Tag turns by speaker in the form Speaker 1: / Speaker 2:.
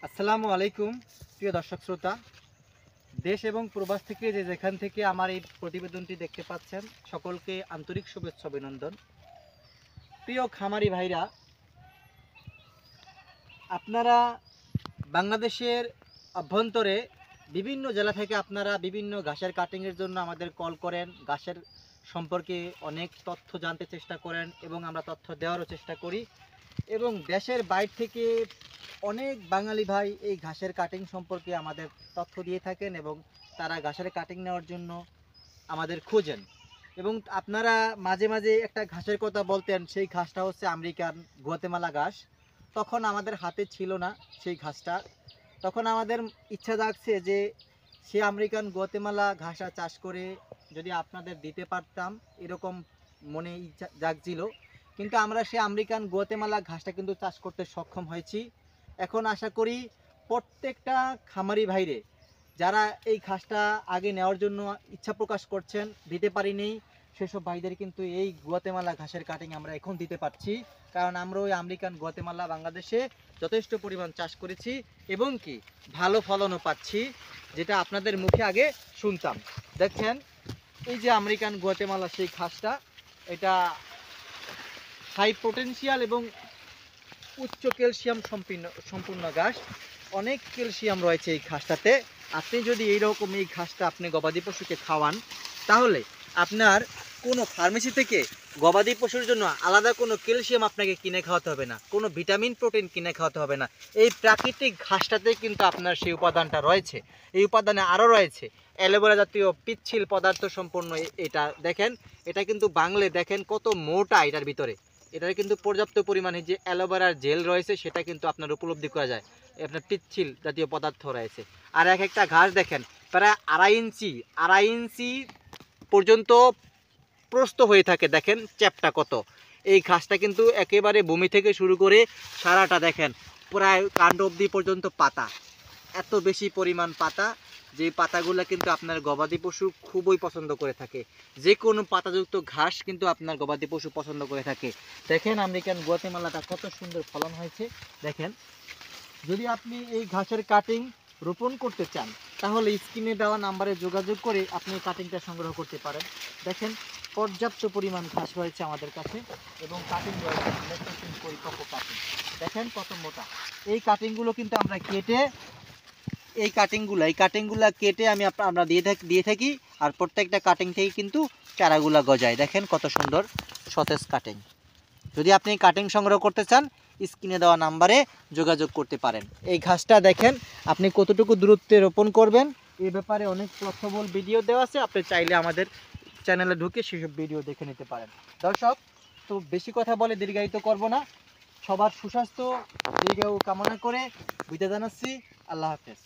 Speaker 1: আসসালামু আলাইকুম প্রিয় দর্শক শ্রোতা, দেশ এবং প্রবাস থেকে যেখান থেকে আমার এই প্রতিবেদনটি দেখতে পাচ্ছেন সকলকে আন্তরিক শুভেচ্ছা অভিনন্দন। প্রিয় খামারি ভাইরা, আপনারা বাংলাদেশের অভ্যন্তরে বিভিন্ন জেলা থেকে আপনারা বিভিন্ন ঘাসের কাটিংয়ের জন্য আমাদের কল করেন, ঘাসের সম্পর্কে অনেক তথ্য জানতে চেষ্টা করেন এবং আমরা তথ্য দেওয়ারও চেষ্টা করি। এবং দেশের বাইরে থেকে অনেক বাঙালি ভাই এই ঘাসের কাটিং সম্পর্কে আমাদের তথ্য দিয়ে থাকেন এবং তারা ঘাসের কাটিং নেওয়ার জন্য আমাদের খোঁজেন। এবং আপনারা মাঝে মাঝে একটা ঘাসের কথা বলতেন, সেই ঘাসটা হচ্ছে আমেরিকান গুয়াতেমালা ঘাস। তখন আমাদের হাতে ছিল না সেই ঘাসটা। তখন আমাদের ইচ্ছা জাগছে যে সে আমেরিকান গুয়াতেমালা ঘাসা চাষ করে যদি আপনাদের দিতে পারতাম, এরকম মনে ইচ্ছা জাগছিল। কিন্তু আমরা সে আমেরিকান গুয়াতেমালা ঘাসটা কিন্তু চাষ করতে সক্ষম হয়েছি। এখন আশা করি প্রত্যেকটা খামারি ভাইরে যারা এই ঘাসটা আগে নেওয়ার জন্য ইচ্ছা প্রকাশ করছেন, দিতে পারিনি, সেসব ভাইদের কিন্তু এই গুয়াতেমালা ঘাসের কাটিং আমরা এখন দিতে পারছি। কারণ আমরা ওই আমেরিকান গুয়াতেমালা বাংলাদেশে যথেষ্ট পরিমাণ চাষ করেছি এবং কি ভালো ফলনও পাচ্ছি, যেটা আপনাদের মুখে আগে শুনতাম। দেখছেন এই যে আমেরিকান গুয়াতেমালা সেই ঘাসটা, এটা হাই পোটেনশিয়াল এবং উচ্চ ক্যালসিয়াম সম্পূর্ণ ঘাস। অনেক ক্যালসিয়াম রয়েছে এই ঘাসটাতে। আপনি যদি এইরকম এই ঘাসটা আপনি গবাদি পশুকে খাওয়ান, তাহলে আপনার কোনো ফার্মেসি থেকে গবাদি পশুর জন্য আলাদা কোনো ক্যালসিয়াম আপনাকে কিনে খাওয়াতে হবে না, কোনো ভিটামিন প্রোটিন কিনে খাওয়াতে হবে না। এই প্রাকৃতিক ঘাসটাতে কিন্তু আপনার সেই উপাদানটা রয়েছে। এই উপাদানে আরও রয়েছে অ্যালোভেরা জাতীয় পিচ্ছিল পদার্থ সম্পন্ন। এটা দেখেন, এটা কিন্তু বাংলে দেখেন কত মোটা এটার ভিতরে। এটার কিন্তু পর্যাপ্ত পরিমাণে যে অ্যালোভেরার জেল রয়েছে সেটা কিন্তু আপনার উপলব্ধি করা যায়। আপনার পিচ্ছিল জাতীয় পদার্থ রয়েছে। আর এক একটা ঘাস দেখেন প্রায় আড়াই ইঞ্চি পর্যন্ত প্রস্থ হয়ে থাকে। দেখেন চ্যাপটা কত। এই ঘাসটা কিন্তু একেবারে ভূমি থেকে শুরু করে সারাটা দেখেন প্রায় কাণ্ড অবধি পর্যন্ত পাতা, এত বেশি পরিমাণ পাতা, যে পাতাগুলো কিন্তু আপনার গবাদি পশু খুবই পছন্দ করে থাকে। যে কোনো পাতাযুক্ত ঘাস কিন্তু আপনার গবাদি পশু পছন্দ করে থাকে। দেখেন আমেরিকান গুয়াতেমালাটা কত সুন্দর ফলন হয়েছে। দেখেন, যদি আপনি এই ঘাসের কাটিং রোপণ করতে চান, তাহলে স্ক্রিনে দেওয়া নাম্বারে যোগাযোগ করে আপনি কাটিংটা সংগ্রহ করতে পারেন। দেখেন পর্যাপ্ত পরিমাণ ঘাস রয়েছে আমাদের কাছে এবং কাটিং রয়েছে পরিপক্ক কাটিং। দেখেন কত মোটা। এই কাটিংগুলো কিন্তু আমরা কেটে এই কাটিংগুলা কেটে আমরা দিয়ে থাকি। আর প্রত্যেকটা কাটিং থেকে কিন্তু চারাগুলা গজায়। দেখেন কত সুন্দর সতেজ কাটিং। যদি আপনি কাটিং সংগ্রহ করতে চান, স্ক্রিনে দেওয়া নাম্বারে যোগাযোগ করতে পারেন। এই ঘাসটা দেখেন আপনি কতটুকু দূরত্বে রোপণ করবেন, এ ব্যাপারে অনেক তথ্যবহুল ভিডিও দেওয়া আছে। আপনি চাইলে আমাদের চ্যানেলে ঢুকে সেসব ভিডিও দেখে নিতে পারেন। দর্শক, তো বেশি কথা বলে দীর্ঘায়িত করব না। সবার সুস্বাস্থ্য দীর্ঘায়ু কামনা করে বিদায় জানাচ্ছি। আল্লাহ হাফেজ।